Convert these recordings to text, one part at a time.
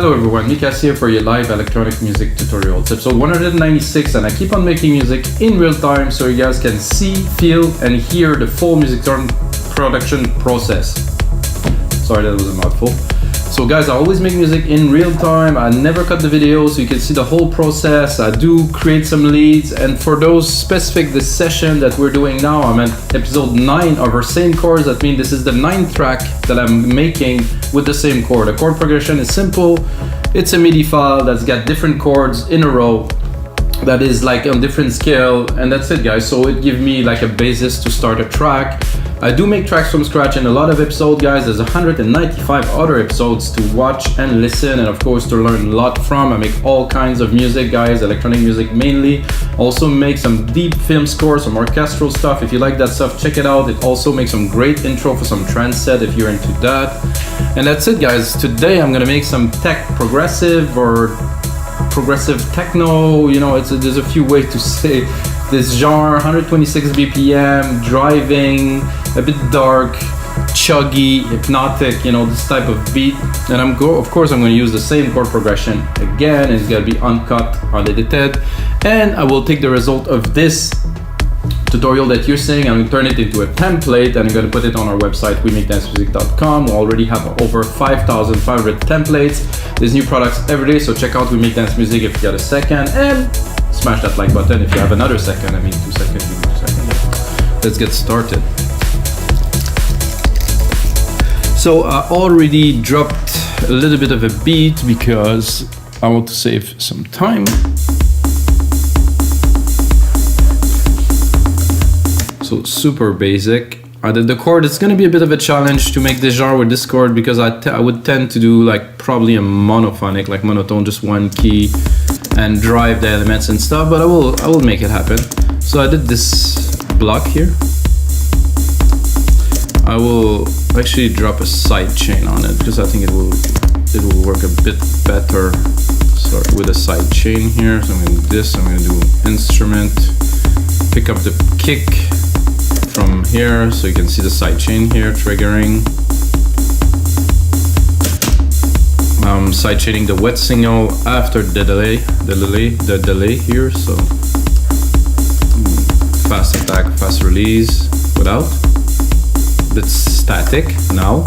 Hello everyone, Mikas here for your live electronic music tutorial. It's episode 196 and I keep on making music in real time so you guys can see, feel and hear the full music production process. Sorry, that was a mouthful. So guys, I always make music in real time. I never cut the video so you can see the whole process. I do create some leads, and for those specific, this session that we're doing now, I'm at episode 9 of our SAME chords. That means this is the 9th track that I'm making with the same chord. The chord progression is simple. It's a MIDI file that's got different chords in a row that is like on different scale, and that's it guys. So it gives me like a basis to start a track. I do make tracks from scratch in a lot of episodes guys. There's 195 other episodes to watch and listen, and of course to learn a lot from. I make all kinds of music guys, electronic music mainly. Also make some deep film scores, some orchestral stuff. If you like that stuff, check it out. It also makes some great intro for some trance set if you're into that. And that's it guys. Today I'm gonna make some tech progressive or progressive techno, you know, there's a few ways to say this genre. 126 BPM, driving, a bit dark, chuggy, hypnotic, you know, this type of beat. And of course I'm going to use the same chord progression again, and it's going to be uncut, unedited, and I will take the result of this tutorial that you're seeing, I'm going to turn it into a template and I'm going to put it on our website, weMakeDanceMusic.com. We already have over 5,500 templates. There's new products every day, so check out We Make Dance Music if you got a second, and smash that like button if you have another second. I mean 2 seconds, 2 seconds. Let's get started. So I already dropped a little bit of a beat because I want to save some time. So super basic. I did the chord. It's gonna be a bit of a challenge to make this genre with this chord because I would tend to do like probably a monophonic, like monotone, just one key, and drive the elements and stuff. But I will make it happen. So I did this block here. I will actually drop a side chain on it because I think it will work a bit better. Start with a side chain here. So I'm gonna do this. I'm gonna do instrument. Pick up the kick from here, so you can see the side chain here triggering. Side chaining the wet signal after the delay here. So fast attack, fast release without. That's static now.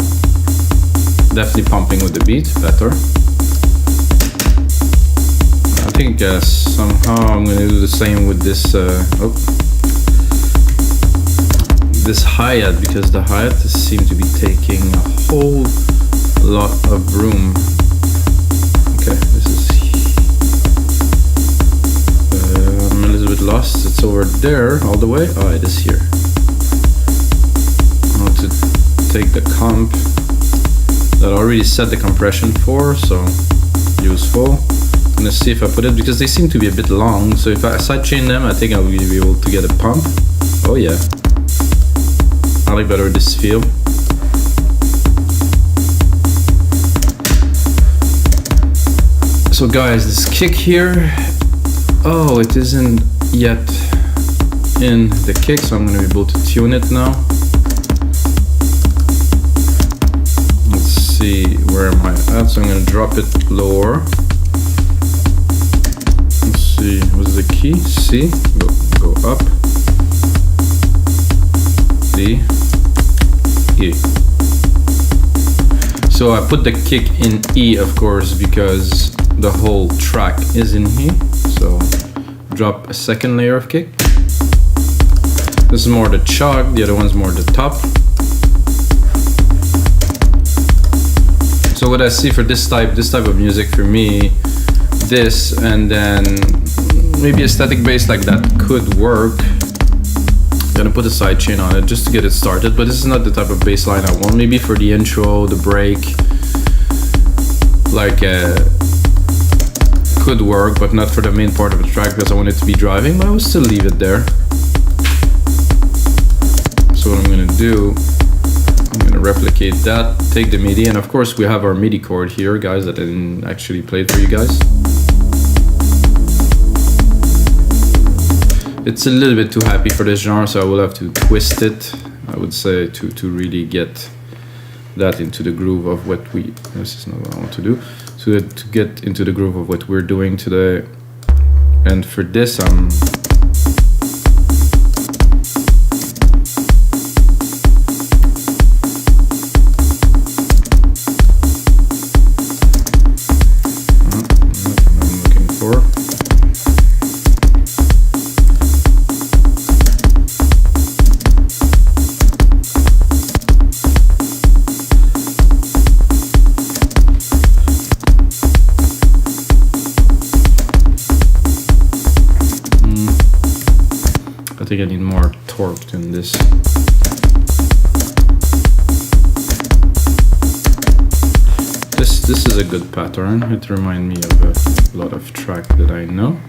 Definitely pumping with the beat better. I think somehow I'm gonna do the same with this. This hi-hat, because the hi-hat seems to be taking a whole lot of room. Okay, this is I'm a little bit lost. It's over there all the way. Oh, it is here. I want to take the comp that I already set the compression for, so useful. I'm gonna see if I put it, because they seem to be a bit long, so if I sidechain them, I think I will be able to get a pump. Oh yeah. I like better this feel. So guys, this kick here, oh, it isn't yet in the kick, so I'm going to be able to tune it now. Let's see, where am I at? So I'm going to drop it lower. Let's see, what's the key? C, go up. D, E. So I put the kick in E, of course, because the whole track is in here. So drop a second layer of kick. This is more the chug, the other one's more the top. So what I see for this type of music, for me, this, and then maybe a static bass like that could work. I'm gonna put a side chain on it just to get it started, but this is not the type of bass line I want. Maybe for the intro, the break, like could work, but not for the main part of the track because I want it to be driving, but I will still leave it there. So what I'm gonna do, I'm gonna replicate that, take the MIDI, and of course we have our MIDI chord here, guys, that I didn't actually play for you guys. It's a little bit too happy for this genre, so I will have to twist it, I would say, to really get that into the groove of what this is not what I want to do. to get into the groove of what we're doing today. And for this, I'm looking for. I think I need more torque than this. This is a good pattern. It reminds me of a lot of track that I know.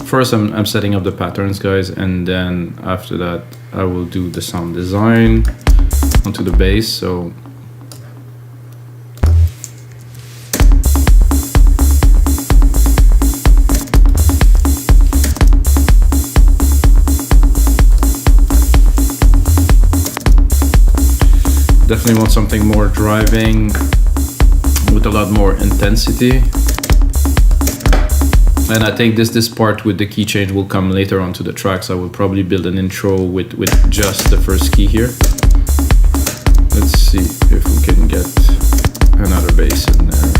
First, I'm setting up the patterns, guys, and then after that, I will do the sound design onto the bass. So definitely want something more driving with a lot more intensity. And I think this part with the key change will come later onto the tracks. I will probably build an intro with just the first key here. Let's see if we can get another bass in there.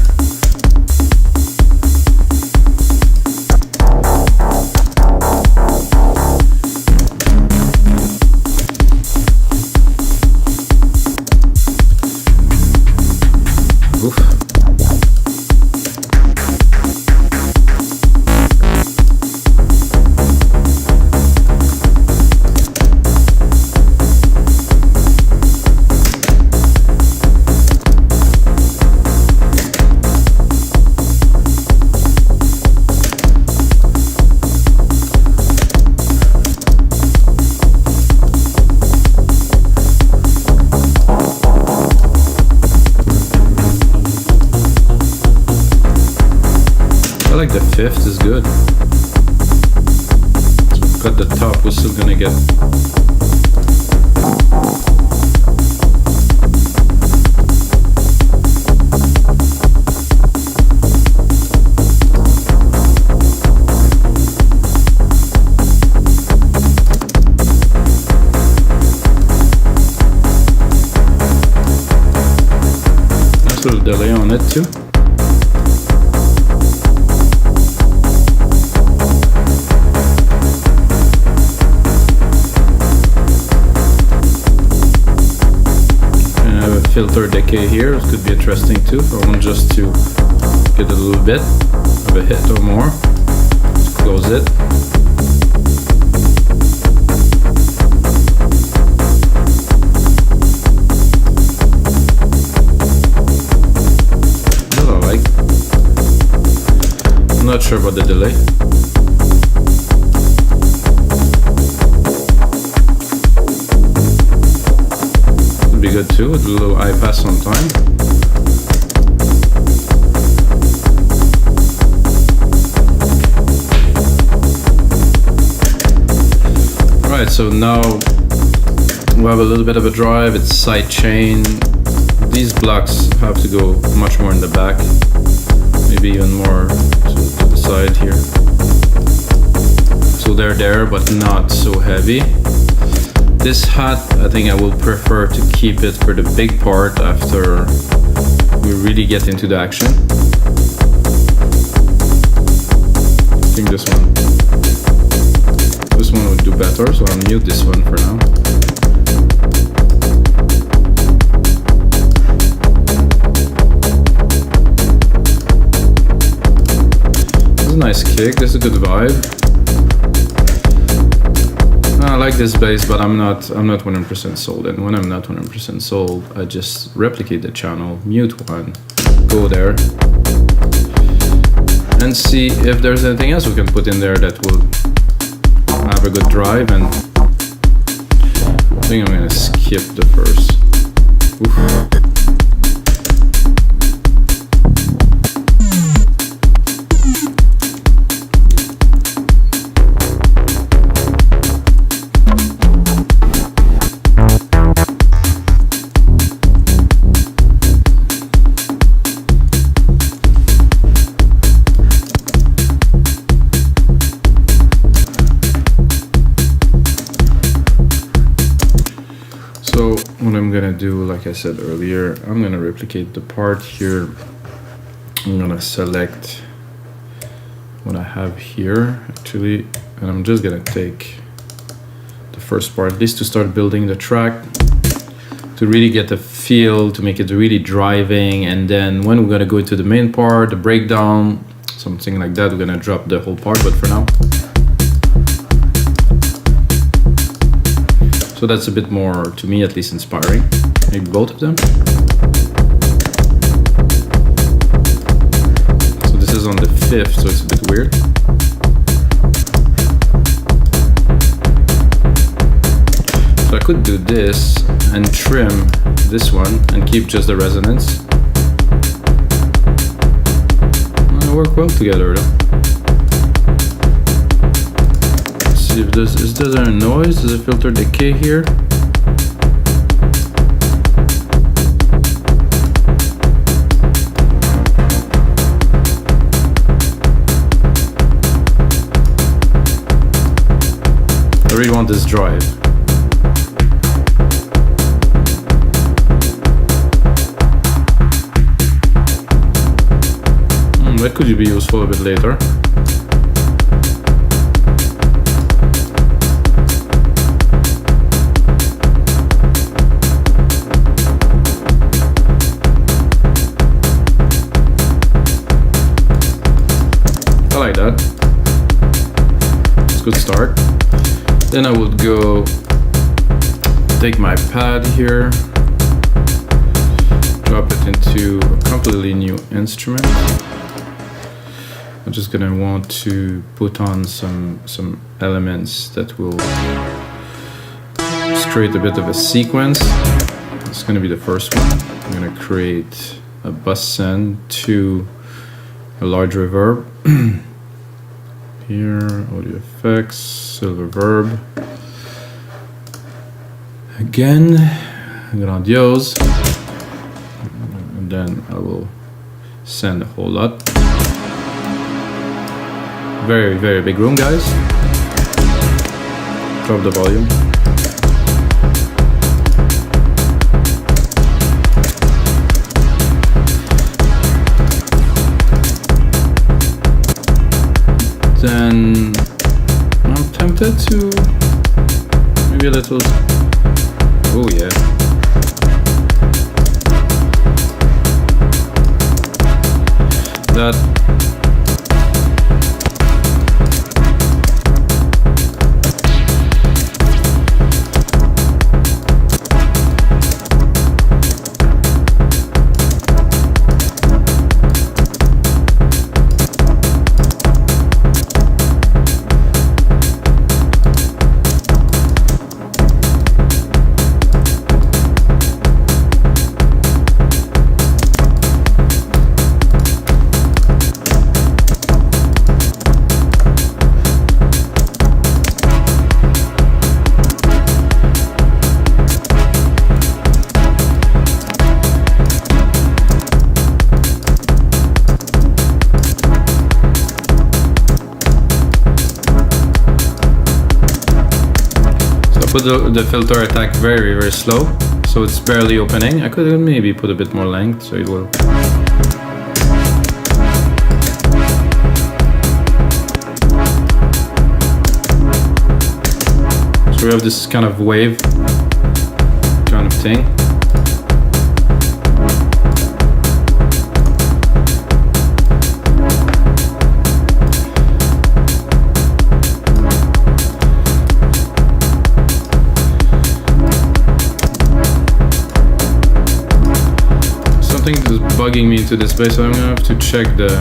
I like the fifth is good. So cut the top, we're still gonna get nice little delay on it too. Filter decay here, it could be interesting too. I want just to get a little bit of a hit or more. Let's close it. That I like. I'm not sure about the delay. Be good too, with a little high pass on time. Alright, so now we have a little bit of a drive, it's side chain. These blocks have to go much more in the back, maybe even more to the side here. So they're there, but not so heavy. This hat, I think I will prefer to keep it for the big part after we really get into the action. I think this one would do better, so I'll mute this one for now. This is a nice kick, this is a good vibe. I like this bass, but I'm not 100% sold. And when I'm not 100% sold, I just replicate the channel, mute one, go there, and see if there's anything else we can put in there that will have a good drive. And I think I'm gonna skip the first. Oof. So what I'm gonna do, like I said earlier, I'm gonna replicate the part here. I'm gonna select what I have here actually, and I'm just gonna take the first part, at least to start building the track, to really get the feel, to make it really driving, and then when we're gonna go into the main part, the breakdown, something like that, we're gonna drop the whole part, but for now. So that's a bit more, to me at least, inspiring. Maybe both of them. So this is on the 5th, so it's a bit weird. So I could do this and trim this one and keep just the resonance. They work well together though. See if is there a noise? Does it filter decay here? I really want this drive. That could be useful a bit later. I like that. It's a good start. Then I would go take my pad here, drop it into a completely new instrument. I'm just gonna want to put on some elements that will just create a bit of a sequence. It's gonna be the first one. I'm gonna create a bus send to a large reverb. Here, audio effects, silver verb. Again, grandiose. And then I will send a whole lot. Very, very big room, guys. Drop the volume. Then I'm tempted to maybe a little. Oh yeah. That. Put the filter attack very, very slow, so it's barely opening. I could maybe put a bit more length, so it will. So we have this kind of wave kind of thing. Something is bugging me into this place, so I'm gonna have to check the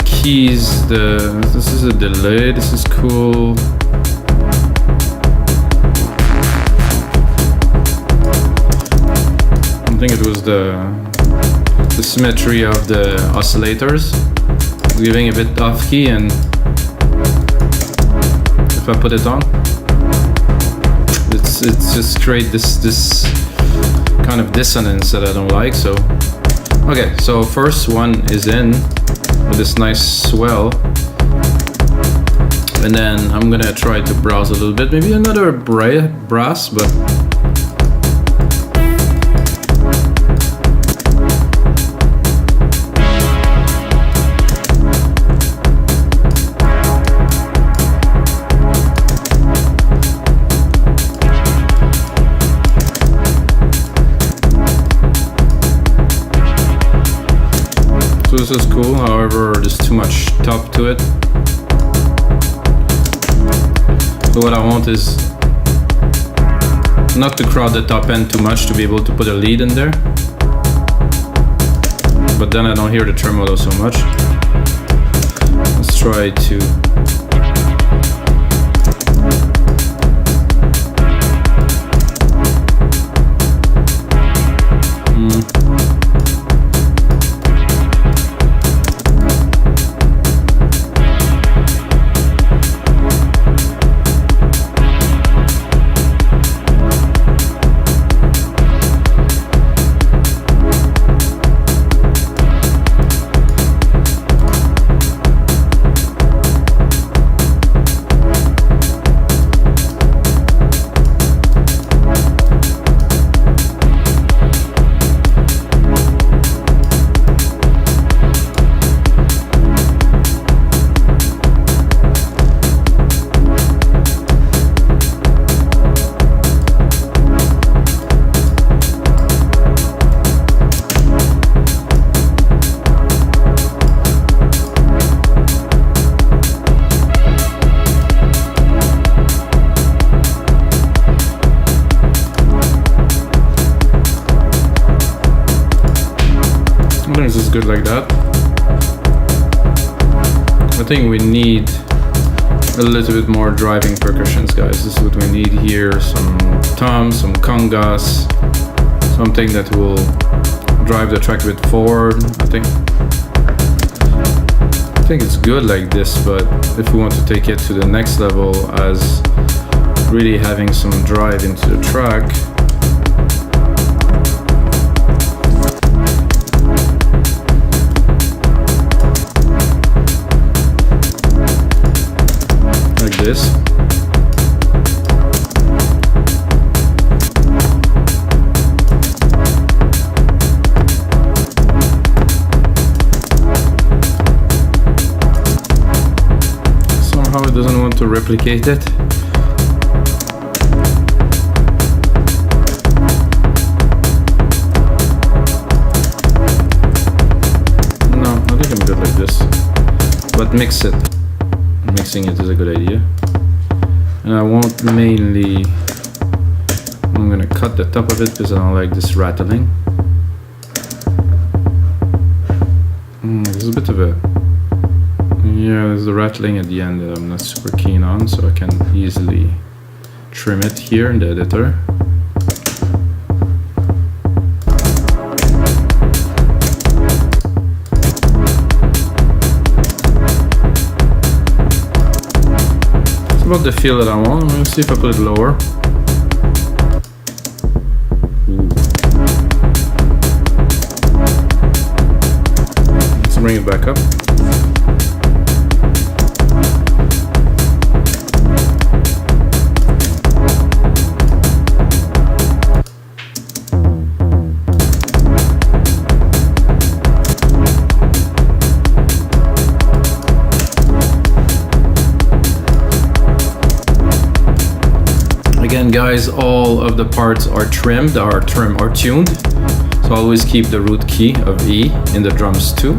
keys. This is a delay. This is cool. I think it was the symmetry of the oscillators giving a bit off key, and if I put it on, it's just create this kind of dissonance that I don't like. So okay, so first one is in with this nice swell. And then I'm gonna try to browse a little bit, maybe another brass, but so this is cool. However, there's too much top to it. So what I want is not to crowd the top end too much to be able to put a lead in there. But then I don't hear the tremolo so much. Let's try to this is good like that. I think we need a little bit more driving percussions, guys. This is what we need here. Some toms, some congas, something that will drive the track a bit forward. I think it's good like this, but if we want to take it to the next level as really having some drive into the track, this. Somehow it doesn't want to replicate it. No, I think I'm good like this. But mix it. Mixing it is a good idea. And I won't mainly, I'm gonna cut the top of it because I don't like this rattling. There's a bit of a, yeah, there's the rattling at the end that I'm not super keen on, so I can easily trim it here in the editor. About the feel that I want. I'm gonna see if I put it lower. Let's bring it back up. Again, guys, all of the parts are trimmed, are tuned. So always keep the root key of E in the drums too.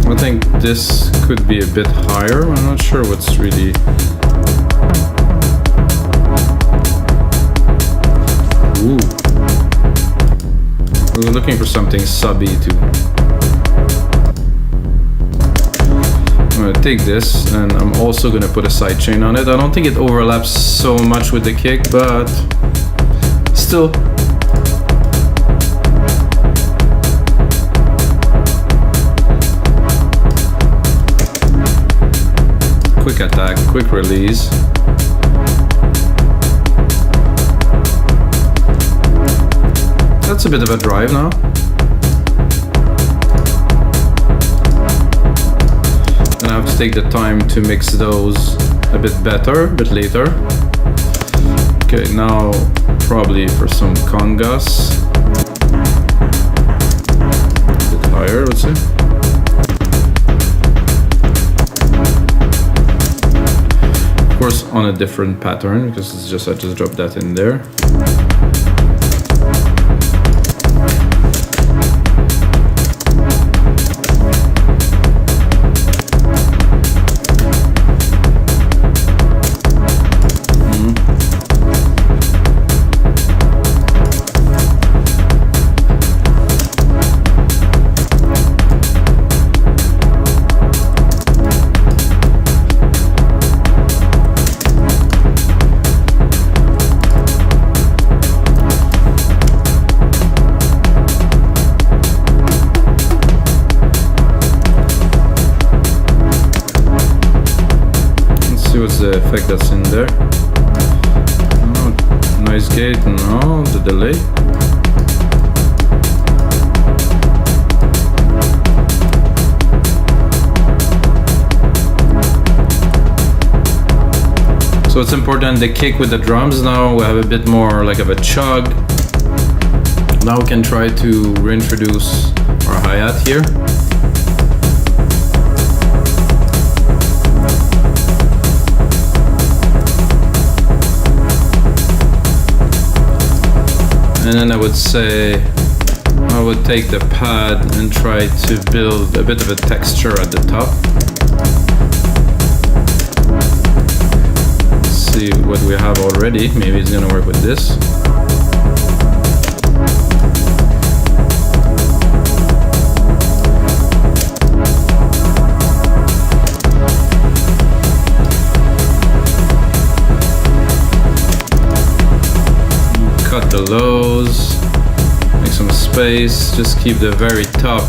I think this could be a bit higher. I'm not sure what's really. Ooh. We're looking for something subby too. I'm gonna take this and I'm also gonna put a sidechain on it. I don't think it overlaps so much with the kick, but still. Quick attack, quick release. That's a bit of a drive now. take the time to mix those a bit better, a bit later. Okay, now probably for some congas. A bit higher, let's say. Of course, on a different pattern, because it's just I just dropped that in there. What's the effect that's in there? Oh, noise gate, no, the delay. So it's important, the kick with the drums. Now we have a bit more like of a chug. Now we can try to reintroduce our hi-hat here. And then I would say I would take the pad and try to build a bit of a texture at the top. Let's see what we have already. Maybe it's gonna work with this. Cut the lows, make some space, just keep the very top,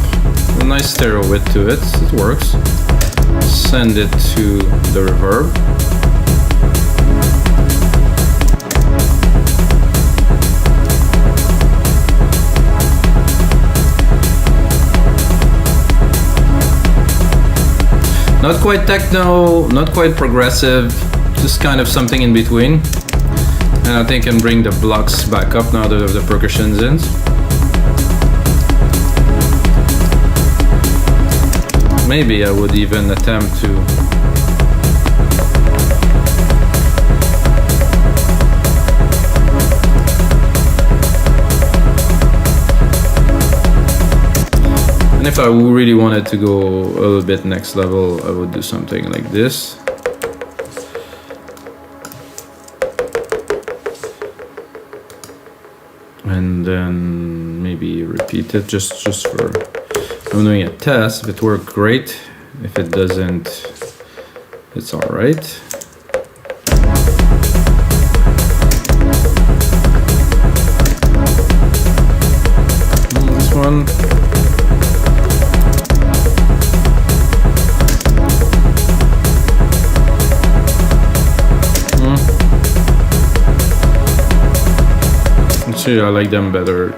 a nice stereo width to it, it works. Send it to the reverb. Not quite techno, not quite progressive, just kind of something in between. And I think I can bring the blocks back up now that I have the percussions in. Maybe I would even attempt to and if I really wanted to go a little bit next level, I would do something like this. And then maybe repeat it just for I'm doing a test. If it worked, great. If it doesn't, it's all right. This one. Actually, I like them better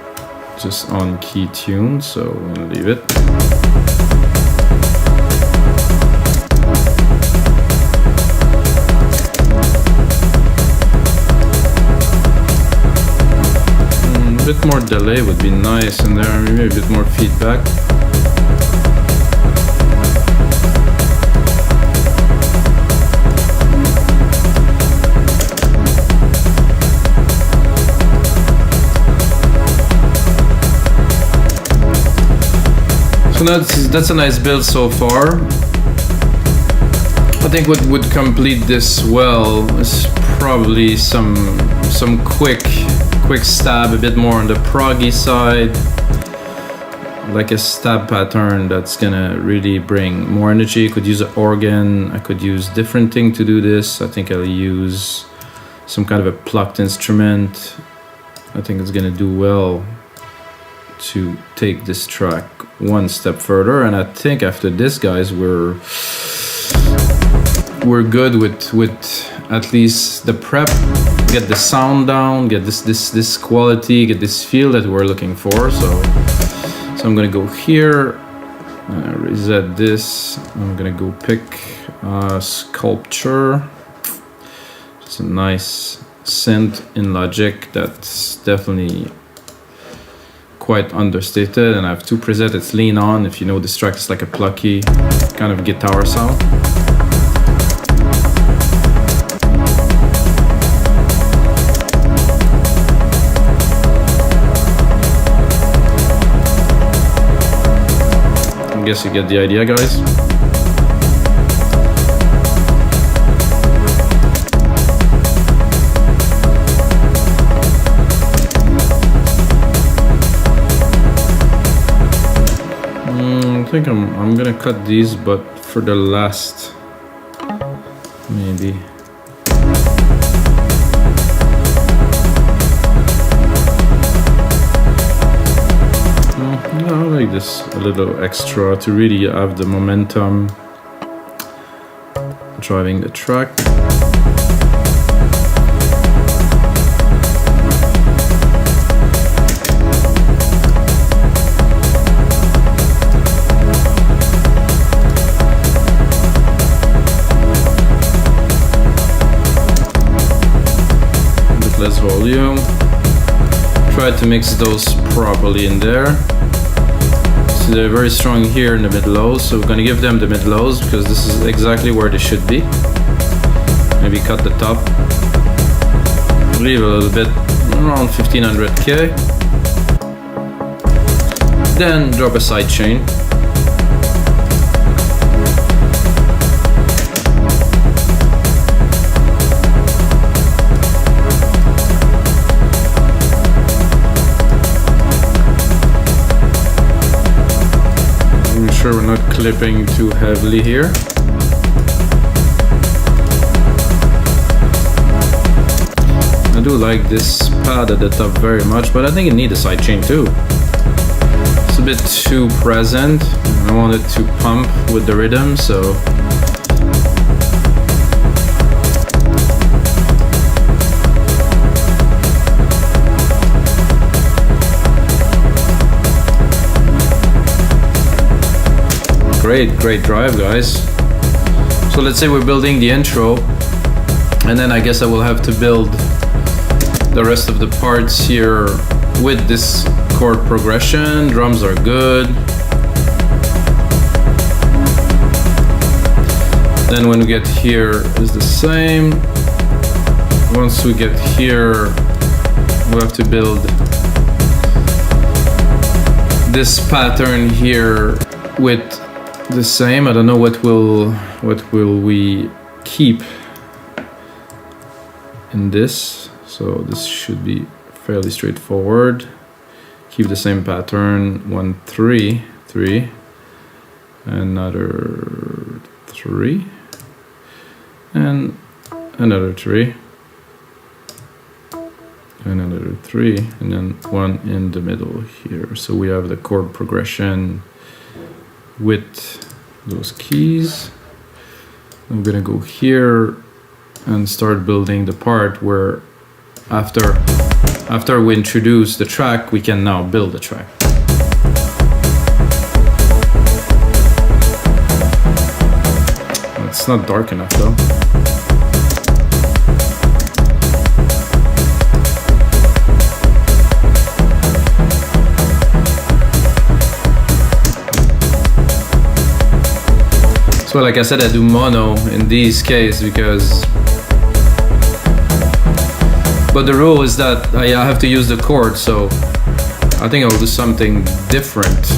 just on key tunes, so I'm gonna leave it. A bit more delay would be nice in there, maybe a bit more feedback. So that's a nice build so far. I think what would complete this well is probably some quick stab, a bit more on the proggy side, like a stab pattern that's gonna really bring more energy. Could use an organ, I could use different thing to do this. I think I'll use some kind of a plucked instrument. I think it's gonna do well to take this track one step further, and I think after this, guys, we're good with at least the prep. Get the sound down, get this quality, get this feel that we're looking for. So I'm gonna go here, Reset this. I'm gonna go pick Sculpture. It's a nice synth in Logic that's definitely quite understated, and I have two presets. It's Lean On. If you know this track, it's like a plucky kind of guitar sound. I guess you get the idea, guys. I think I'm gonna cut these, but for the last, maybe. I like this a little extra to really have the momentum driving the track. A bit less volume. Try to mix those properly in there. So they're very strong here in the mid-lows, so we're going to give them the mid-lows because this is exactly where they should be. Maybe cut the top. Leave a little bit around 1500k. Then drop a side chain. Sure we're not clipping too heavily here. I do like this pad at the top very much, but I think it needs a side chain too. It's a bit too present. I want it to pump with the rhythm, so great drive, guys. So let's say we're building the intro, and then I guess I will have to build the rest of the parts here with this chord progression. Drums are good. Then when we get here is the same. Once we get here, we have to build this pattern here with the same. I don't know what will we keep in this. So this should be fairly straightforward. Keep the same pattern. 1 3 3, another 3, and another 3, another 3, and then 1 in the middle here. So we have the chord progression with those keys. I'm gonna go here and start building the part where after we introduce the track, we can now build the track. It's not dark enough though. So like I said, I do mono in these cases because, but the rule is that I have to use the chord, so I think I'll do something different.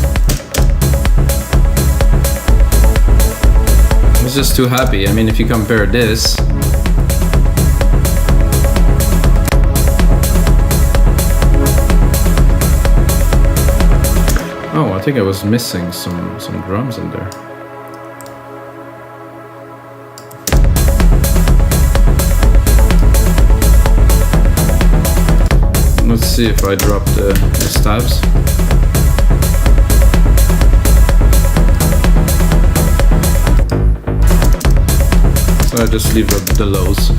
I was just too happy. I mean, if you compare this, oh, I think I was missing some drums in there. Let's see if I drop the stabs. So I just leave the lows.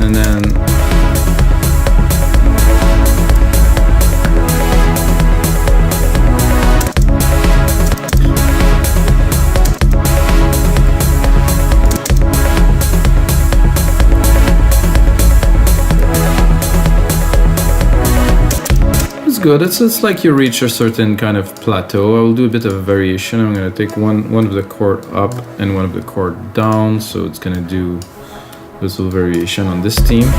And then good. It's like you reach a certain kind of plateau. I will do a bit of a variation. I'm gonna take one of the chord up and one of the chord down, so it's gonna do this little variation on this theme.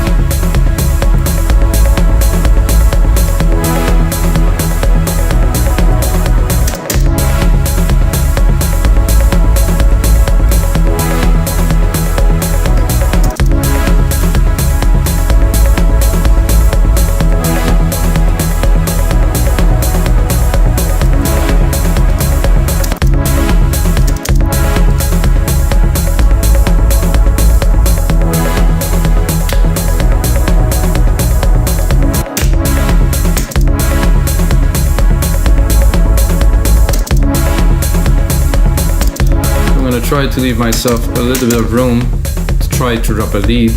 Try to leave myself a little bit of room to try to drop a lead.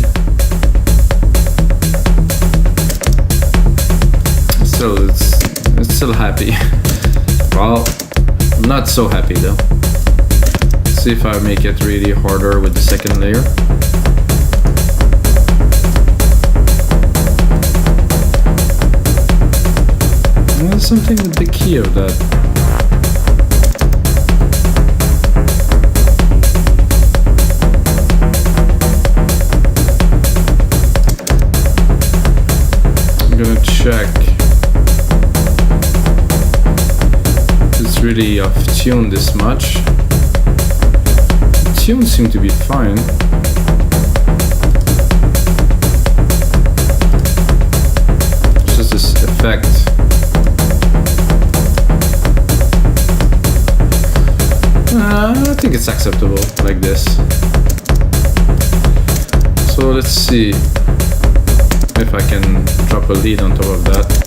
Still, it's still happy. Well, not so happy though. Let's see if I make it really harder with the second layer. There's something with the key of that. Check. It's really off tune this much. The tunes seem to be fine. It's just this effect. I think it's acceptable like this. So let's see if I can drop a lead on top of that.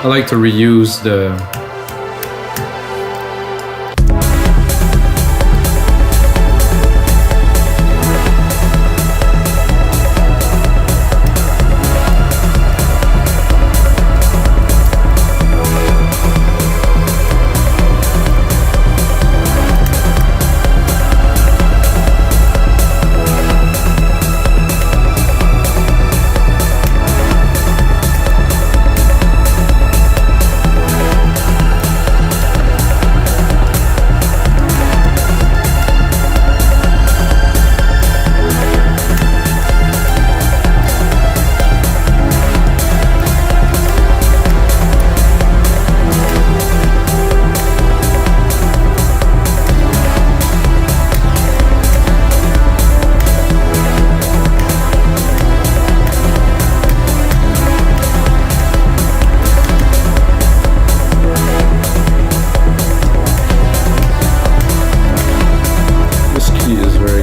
I like to reuse the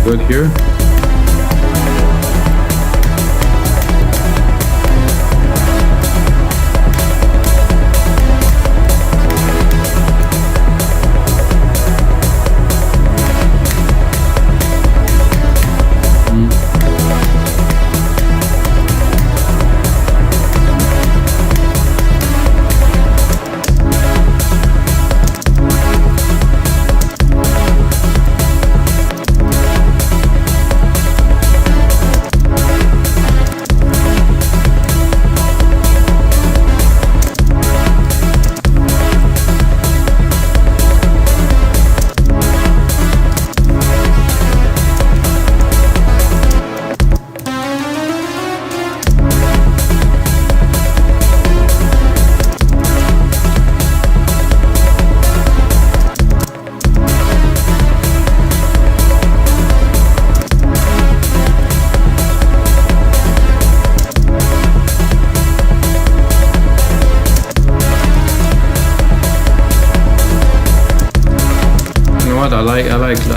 good here.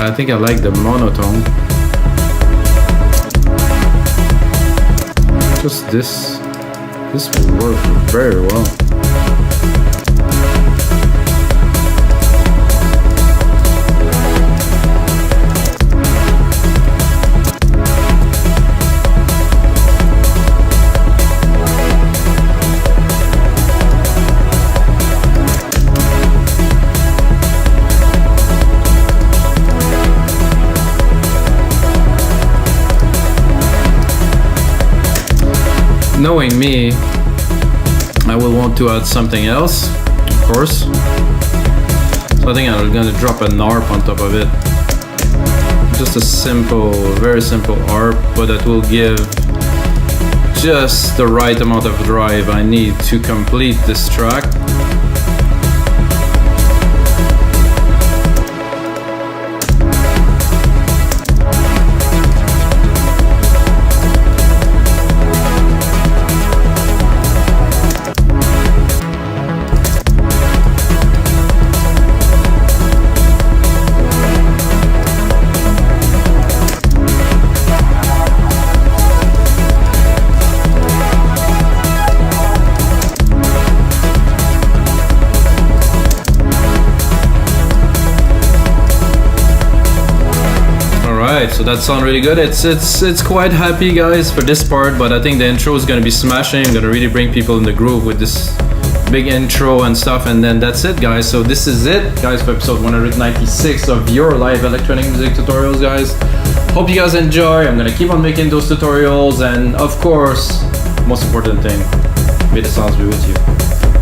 I think I like the monotone. Just this will work very well. knowing me, I will want to add something else, of course. So I think I'm gonna drop an ARP on top of it. Just a simple, very simple ARP, but that will give just the right amount of drive I need to complete this track. So that sounds really good. It's quite happy, guys, for this part, but I think the intro is gonna be smashing. I'm gonna really bring people in the groove with this big intro and stuff, and then that's it, guys. So this is it, guys, for episode 196 of your live electronic music tutorials, guys. Hope you guys enjoy. I'm gonna keep on making those tutorials, and of course, most important thing, may the sounds be with you.